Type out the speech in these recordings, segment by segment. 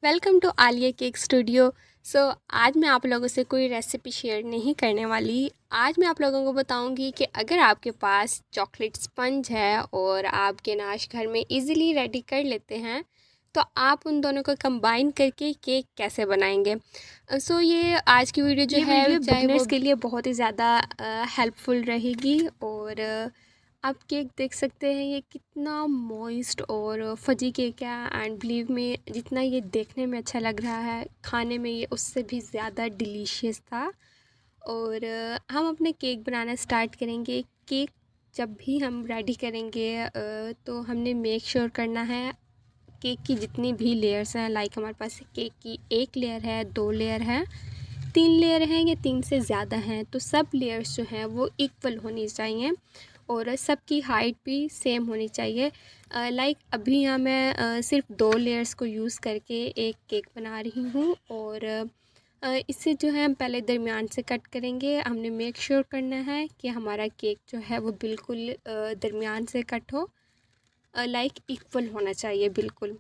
Welcome to Alia cake studio. आज मैं आप लोगों से कोई रेसिपी शेयर नहीं करने वाली। आज मैं आप लोगों को बताऊंगी कि अगर आपके पास चॉकलेट स्पंज है और आप गनाश घर में इजीली रेडी कर लेते हैं तो आप उन दोनों को कंबाइन करके केक कैसे बनाएंगे। ये आज की वीडियो जो है बिगिनर्स के लिए बहुत ही ज़्यादा हेल्पफुल रहेगी। और आप केक देख सकते हैं ये कितना मॉइस्ट और फजी केक है। एंड बिलीव में जितना ये देखने में अच्छा लग रहा है खाने में ये उससे भी ज़्यादा डिलीशियस था। और हम अपने केक बनाना स्टार्ट करेंगे। केक जब भी हम रेडी करेंगे तो हमने मेक श्योर करना है केक की जितनी भी लेयर्स हैं, लाइक हमारे पास केक की 1 लेयर है, 2 लेयर है, 3 लेयर हैं या 3 से ज़्यादा हैं, तो सब लेयर्स जो हैं वो इक्वल होनी चाहिए और सबकी हाइट भी सेम होनी चाहिए। लाइक अभी यहाँ मैं सिर्फ 2 लेयर्स को यूज़ करके एक केक बना रही हूँ। और इससे जो है हम पहले दरमियान से कट करेंगे। हमने मेक श्योर करना है कि हमारा केक जो है वो बिल्कुल दरमियान से कट हो, लाइक इक्वल होना चाहिए बिल्कुल।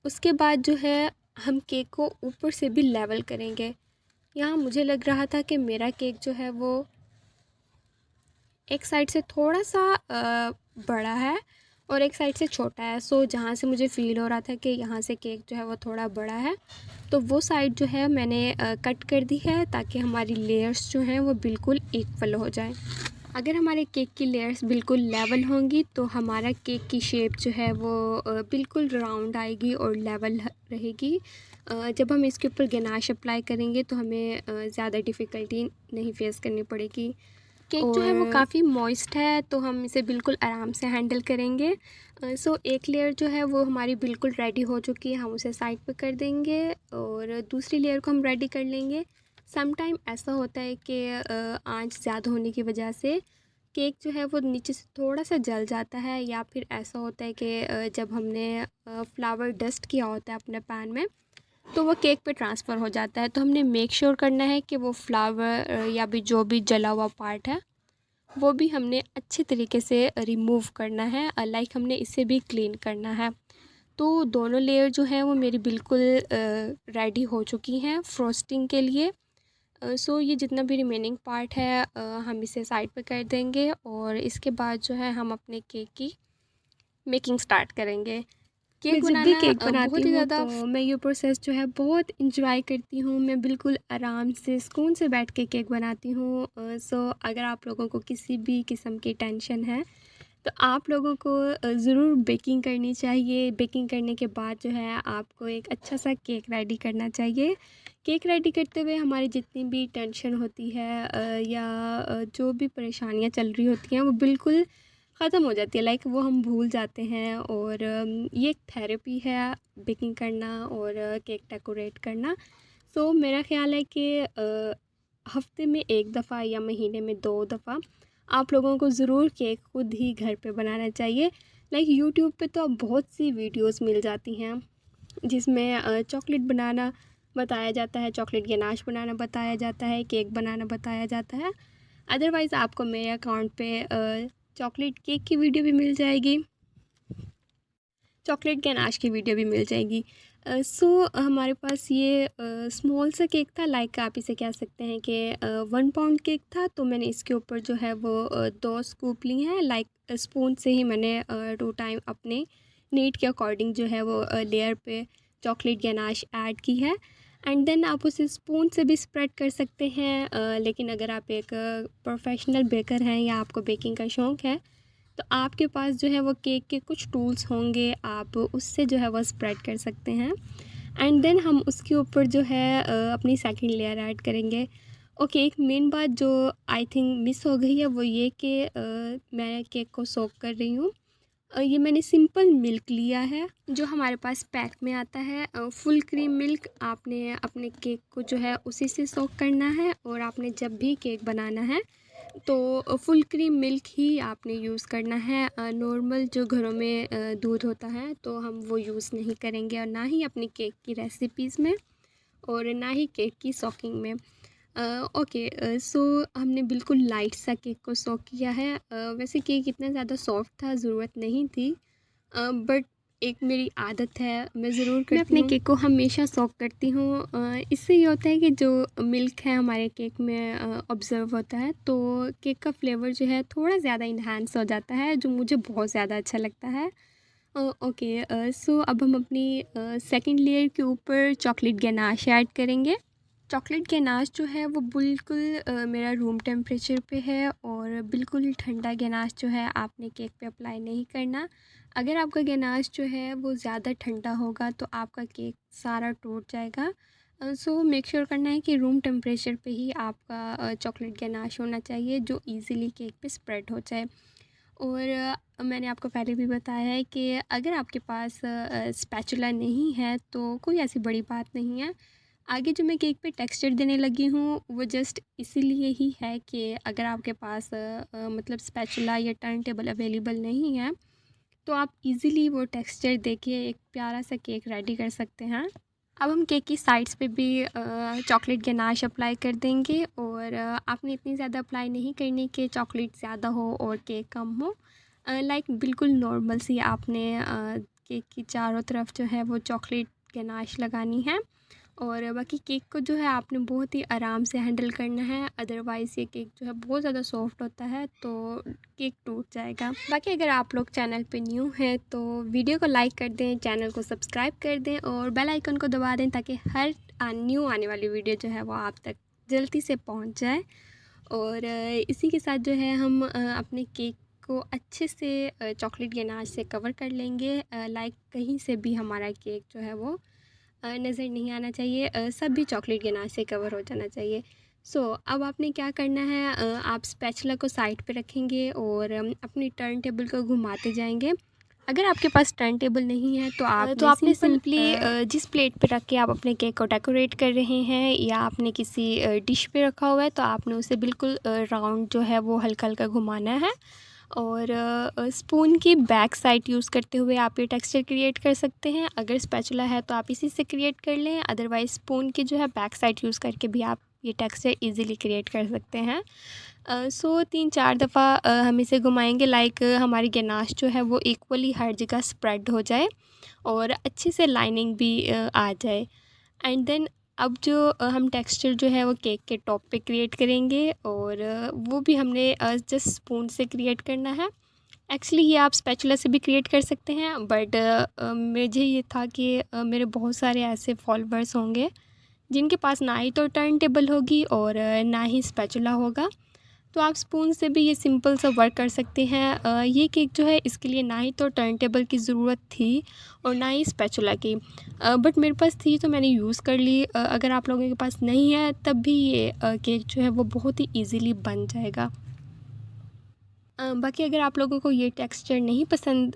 उसके बाद जो है हम केक को ऊपर से भी लेवल करेंगे। यहाँ मुझे लग रहा था कि मेरा केक जो है वो एक साइड से थोड़ा सा बड़ा है और एक साइड से छोटा है। जहाँ से मुझे फ़ील हो रहा था कि यहाँ से केक जो है वो थोड़ा बड़ा है, तो वो साइड जो है मैंने कट कर दी है ताकि हमारी लेयर्स जो हैं वो बिल्कुल इक्वल हो जाएं। अगर हमारे केक की लेयर्स बिल्कुल लेवल होंगी तो हमारा केक की शेप जो है वो बिल्कुल राउंड आएगी और लेवल रहेगी। जब हम इसके ऊपर गनाश अप्लाई करेंगे तो हमें ज़्यादा डिफ़िकल्टी नहीं फेस करनी पड़ेगी। केक जो है वो काफ़ी मॉइस्ट है तो हम इसे बिल्कुल आराम से हैंडल करेंगे। एक लेयर जो है वो हमारी बिल्कुल रेडी हो चुकी है, हम उसे साइड पे कर देंगे और दूसरी लेयर को हम रेडी कर लेंगे। सम टाइम ऐसा होता है कि आंच ज़्यादा होने की वजह से केक जो है वो नीचे से थोड़ा सा जल जाता है, या फिर ऐसा होता है कि जब हमने फ्लावर डस्ट किया होता है अपने पैन में तो वो केक पे ट्रांसफ़र हो जाता है। तो हमने मेक श्योर करना है कि वो फ्लावर या भी जो भी जला हुआ पार्ट है वो भी हमने अच्छे तरीके से रिमूव करना है, लाइक हमने इसे भी क्लीन करना है। तो दोनों लेयर जो हैं वो मेरी बिल्कुल रेडी हो चुकी हैं फ्रोस्टिंग के लिए। ये जितना भी रिमेनिंग पार्ट है हम इसे साइड पे कर देंगे और इसके बाद जो है हम अपने केक की मेकिंग स्टार्ट करेंगे। केक जब भी बनाना केक बनाती बहुत ही हूँ ज़्यादा तो मैं ये प्रोसेस जो है बहुत इंजॉय करती हूँ। मैं बिल्कुल आराम से सुकून से बैठ के केक बनाती हूँ। अगर आप लोगों को किसी भी किस्म की टेंशन है तो आप लोगों को ज़रूर बेकिंग करनी चाहिए। बेकिंग करने के बाद जो है आपको एक अच्छा सा केक रेडी करना चाहिए। केक रेडी करते हुए हमारी जितनी भी टेंशन होती है या जो भी परेशानियाँ चल रही होती हैं वो बिल्कुल ख़त्म हो जाती है, लाइक वो हम भूल जाते हैं। और ये एक थेरेपी है बेकिंग करना और केक डेकोरेट करना। मेरा ख़्याल है कि हफ़्ते में 1 दफ़ा या महीने में 2 दफ़ा आप लोगों को ज़रूर केक खुद ही घर पे बनाना चाहिए। लाइक यूट्यूब पे तो अब बहुत सी वीडियोस मिल जाती हैं जिसमें चॉकलेट बनाना बताया जाता है, चॉकलेट गनाश बनाना बताया जाता है, केक बनाना बताया जाता है। अदरवाइज़ आपको मेरे अकाउंट पे चॉकलेट केक की वीडियो भी मिल जाएगी, चॉकलेट गनाश की वीडियो भी मिल जाएगी। हमारे पास ये स्मॉल सा केक था, लाइक आप इसे कह सकते हैं कि 1 पाउंड केक था। तो मैंने इसके ऊपर जो है वो 2 स्कूप ली हैं, लाइक स्पून से ही मैंने 2 टाइम अपने नीड के अकॉर्डिंग जो है वो लेयर पे चॉकलेट गनाश ऐड की है। एंड देन आप उसे स्पून से भी स्प्रेड कर सकते हैं, लेकिन अगर आप एक प्रोफेशनल बेकर हैं या आपको बेकिंग का शौक़ है तो आपके पास जो है वो केक के कुछ टूल्स होंगे, आप उससे जो है वो स्प्रेड कर सकते हैं। एंड देन हम उसके ऊपर जो है अपनी सेकंड लेयर ऐड करेंगे। ओके, एक मेन बात जो आई थिंक मिस हो गई है वो ये कि मैं केक को सोक कर रही हूँ। ये मैंने सिंपल मिल्क लिया है जो हमारे पास पैक में आता है, फुल क्रीम मिल्क। आपने अपने केक को जो है उसी से सोक करना है और आपने जब भी केक बनाना है तो फुल क्रीम मिल्क ही आपने यूज़ करना है। नॉर्मल जो घरों में दूध होता है तो हम वो यूज़ नहीं करेंगे, और ना ही अपनी केक की रेसिपीज़ में और ना ही केक की सॉकिंग में। हमने बिल्कुल लाइट सा केक को सॉक किया है। वैसे केक इतना ज़्यादा सॉफ्ट था, ज़रूरत नहीं थी, बट एक मेरी आदत है, मैं ज़रूर करती हूँ। मैं अपने केक को हमेशा सॉक करती हूँ। इससे ये होता है कि जो मिल्क है हमारे केक में ऑब्ज़र्व होता है, तो केक का फ्लेवर जो है थोड़ा ज़्यादा इन्हांस हो जाता है, जो मुझे बहुत ज़्यादा अच्छा लगता है। ओके, सो अब हम अपनी सेकंड लेयर के ऊपर चॉकलेट गनाश ऐड करेंगे। चॉकलेट गनाश जो है वो बिल्कुल मेरा रूम टेम्परेचर पे है, और बिल्कुल ठंडा गनाश जो है आपने केक पे अप्लाई नहीं करना। अगर आपका गनाश जो है वो ज़्यादा ठंडा होगा तो आपका केक सारा टूट जाएगा। सो मेक श्योर करना है कि रूम टेम्परेचर पे ही आपका चॉकलेट गनाश होना चाहिए, जो इजीली केक पे स्प्रेड हो जाए। और मैंने आपको पहले भी बताया है कि अगर आपके पास स्पैचुला नहीं है तो कोई ऐसी बड़ी बात नहीं है। आगे जो मैं केक पे टेक्सचर देने लगी हूँ वो जस्ट इसीलिए ही है कि अगर आपके पास मतलब स्पैचुला या टर्न टेबल अवेलेबल नहीं है तो आप इजीली वो टेक्सचर देके एक प्यारा सा केक रेडी कर सकते हैं। अब हम केक की साइड्स पे भी चॉकलेट गनाश अप्लाई कर देंगे, और आपने इतनी ज़्यादा अप्लाई नहीं करनी कि चॉकलेट ज़्यादा हो और केक कम हो। लाइक बिल्कुल नॉर्मल सी आपने केक की चारों तरफ जो है वो चॉकलेट गनाश लगानी है, और बाकी केक को जो है आपने बहुत ही आराम से हैंडल करना है, अदरवाइज़ ये केक जो है बहुत ज़्यादा सॉफ्ट होता है तो केक टूट जाएगा। बाकी अगर आप लोग चैनल पे न्यू हैं तो वीडियो को लाइक कर दें, चैनल को सब्सक्राइब कर दें और बेल आइकन को दबा दें, ताकि हर न्यू आने वाली वीडियो जो है वो आप तक जल्दी से पहुंच जाए। और इसी के साथ जो है हम अपने केक को अच्छे से चॉकलेट गनाश से कवर कर लेंगे। लाइक कहीं से भी हमारा केक जो है वो नज़र नहीं आना चाहिए, सब भी चॉकलेट गनाश से कवर हो जाना चाहिए। सो अब आपने क्या करना है, आप स्पैचुला को साइड पे रखेंगे और अपनी टर्न टेबल को घुमाते जाएंगे। अगर आपके पास टर्न टेबल नहीं है तो आपने सिंपली जिस प्लेट पे रख के आप अपने केक को डेकोरेट कर रहे हैं, या आपने किसी डिश पे रखा हुआ है, तो आपने उसे बिल्कुल राउंड जो है वो हल्का हल्का घुमाना है। और स्पून की बैक साइड यूज़ करते हुए आप ये टेक्सचर क्रिएट कर सकते हैं। अगर स्पैचुला है तो आप इसी से क्रिएट कर लें, अदरवाइज़ स्पून की जो है बैक साइड यूज़ करके भी आप ये टेक्सचर इजीली क्रिएट कर सकते हैं। सो 3-4 दफ़ा हम इसे घुमाएंगे, लाइक हमारी गनाश जो है वो इक्वली हर जगह स्प्रेड हो जाए और अच्छे से लाइनिंग भी आ जाए। एंड देन अब जो हम टेक्सचर जो है वो केक के टॉप पे क्रिएट करेंगे, और वो भी हमने जस्ट स्पून से क्रिएट करना है। एक्चुअली ये आप स्पैचुला से भी क्रिएट कर सकते हैं, बट मुझे ये था कि मेरे बहुत सारे ऐसे फॉलोअर्स होंगे जिनके पास ना ही तो टर्न टेबल होगी और ना ही स्पैचुला होगा, तो आप स्पून से भी ये सिंपल सा वर्क कर सकते हैं। ये केक जो है इसके लिए ना ही तो टर्न टेबल की ज़रूरत थी और ना ही स्पैचुला की, बट मेरे पास थी तो मैंने यूज़ कर ली। अगर आप लोगों के पास नहीं है तब भी ये केक जो है वो बहुत ही ईज़िली बन जाएगा। बाकी अगर आप लोगों को ये टेक्सचर नहीं पसंद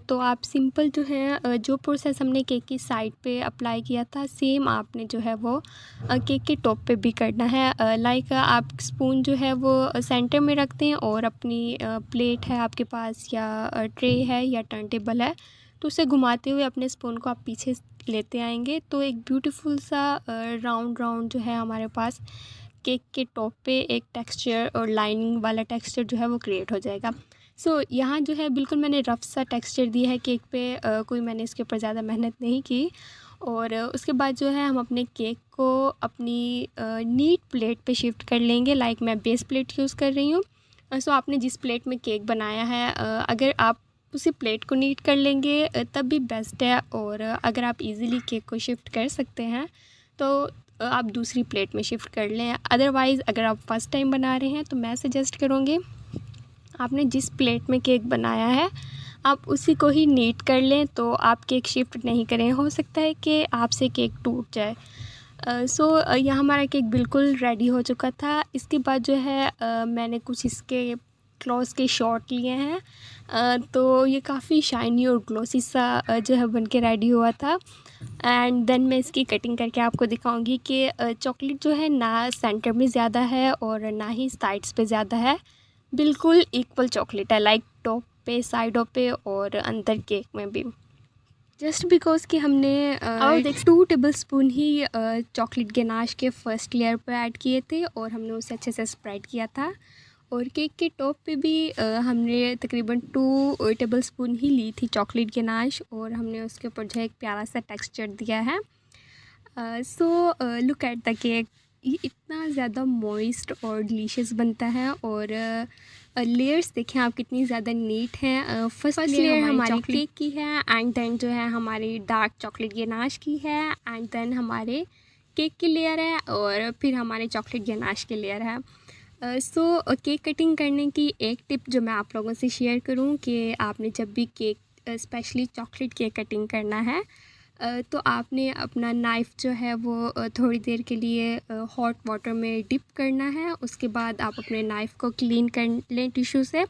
तो आप सिंपल जो है जो प्रोसेस हमने केक की साइड पे अप्लाई किया था, सेम आपने जो है वो केक के टॉप पे भी करना है। लाइक आप स्पून जो है वो सेंटर में रखते हैं और अपनी प्लेट है आपके पास या ट्रे है या टर्न टेबल है, तो उसे घुमाते हुए अपने स्पून को आप पीछे लेते आएंगे, तो एक ब्यूटीफुल सा राउंड राउंड जो है हमारे पास केक के टॉप पे एक टेक्सचर और लाइनिंग वाला टेक्सचर जो है वो क्रिएट हो जाएगा। सो यहाँ जो है बिल्कुल मैंने रफ़ सा टेक्सचर दिया है केक पे, कोई मैंने इसके ऊपर ज़्यादा मेहनत नहीं की। और उसके बाद जो है हम अपने केक को अपनी नीट प्लेट पे शिफ्ट कर लेंगे, लाइक मैं बेस प्लेट यूज़ कर रही हूँ। सो आपने जिस प्लेट में केक बनाया है, अगर आप उसी प्लेट को नीट कर लेंगे तब भी बेस्ट है, और अगर आप इजीली केक को शिफ्ट कर सकते हैं तो आप दूसरी प्लेट में शिफ्ट कर लें। अदरवाइज़ अगर आप फर्स्ट टाइम बना रहे हैं तो मैं सजेस्ट करूँगी आपने जिस प्लेट में केक बनाया है आप उसी को ही नीट कर लें, तो आप केक शिफ्ट नहीं करें, हो सकता है कि आपसे केक टूट जाए। सो यहाँ हमारा केक बिल्कुल रेडी हो चुका था। इसके बाद जो है मैंने कुछ इसके क्लॉथ के शॉट लिए हैं, तो ये काफ़ी शाइनी और ग्लॉसी सा जो है बन के रेडी हुआ था। एंड देन मैं इसकी कटिंग करके आपको दिखाऊंगी कि चॉकलेट जो है ना सेंटर में ज़्यादा है और ना ही साइड्स पे ज़्यादा है, बिल्कुल इक्वल चॉकलेट है, लाइक टॉप पे, साइडों पे और अंदर केक में भी। जस्ट बिकॉज कि हमने 2 टेबल स्पून ही चॉकलेट गनाश के फर्स्ट लेयर पर ऐड किए थे और हमने उसे अच्छे से स्प्रेड किया था, और केक के टॉप पे भी हमने तकरीबन 2 टेबल स्पून ही ली थी चॉकलेट गनाश, और हमने उसके ऊपर जो है एक प्यारा सा टेक्सचर दिया है। So look at the cake, ये इतना ज़्यादा मॉइस्ट और डिलीशियस बनता है। और लेयर्स देखें आप कितनी ज़्यादा नीट हैं। फर्स्ट लेयर हमारी केक की है, एंड देन जो है हमारी डार्क चॉकलेट गनाश की है, एंड देन हमारे केक की लेयर है, और फिर हमारे चॉकलेट गनाश की लेयर है। सो केक कटिंग करने की एक टिप जो मैं आप लोगों से शेयर करूं कि आपने जब भी cake specially chocolate cake cutting करना है तो आपने अपना नाइफ़ जो है वो थोड़ी देर के लिए हॉट वाटर में डिप करना है। उसके बाद आप अपने नाइफ़ को क्लीन कर लें टिश्यू से,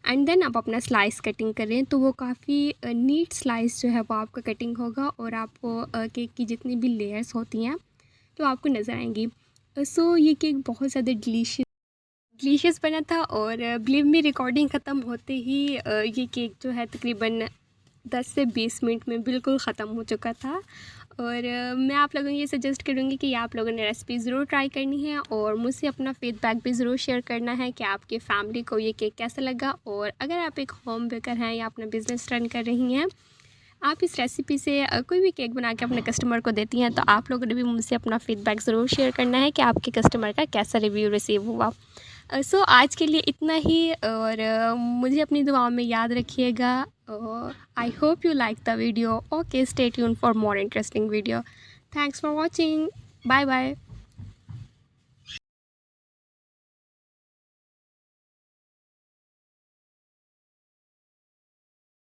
एंड देन आप अपना स्लाइस कटिंग करें, तो वो काफ़ी नीट स्लाइस जो है वो आपका कटिंग होगा, और आपको केक की जितनी भी लेयर्स होती हैं तो आपको नज़र आएंगी। सो ये केक बहुत ज़्यादा डिलीशियस बना था, और बिलीव मी रिकॉर्डिंग ख़त्म होते ही ये केक जो है तकरीबन 10 से 20 मिनट में बिल्कुल ख़त्म हो चुका था। और मैं आप लोगों को ये सजेस्ट करूँगी कि आप लोगों ने रेसिपी ज़रूर ट्राई करनी है, और मुझसे अपना फीडबैक भी ज़रूर शेयर करना है कि आपके फैमिली को ये केक कैसा लगा। और अगर आप एक होम बेकर हैं या अपना बिज़नेस रन कर रही हैं, आप इस रेसिपी से कोई भी केक बना के अपने कस्टमर को देती हैं, तो आप लोगों ने भी मुझसे अपना फ़ीडबैक ज़रूर शेयर करना है कि आपके कस्टमर का कैसा रिव्यू रिसीव हुआ। सो आज के लिए इतना ही, और मुझे अपनी दुआओं में याद रखिएगा। I hope you like the video. Okay, stay tune for more interesting video. Thanks for watching. Bye bye.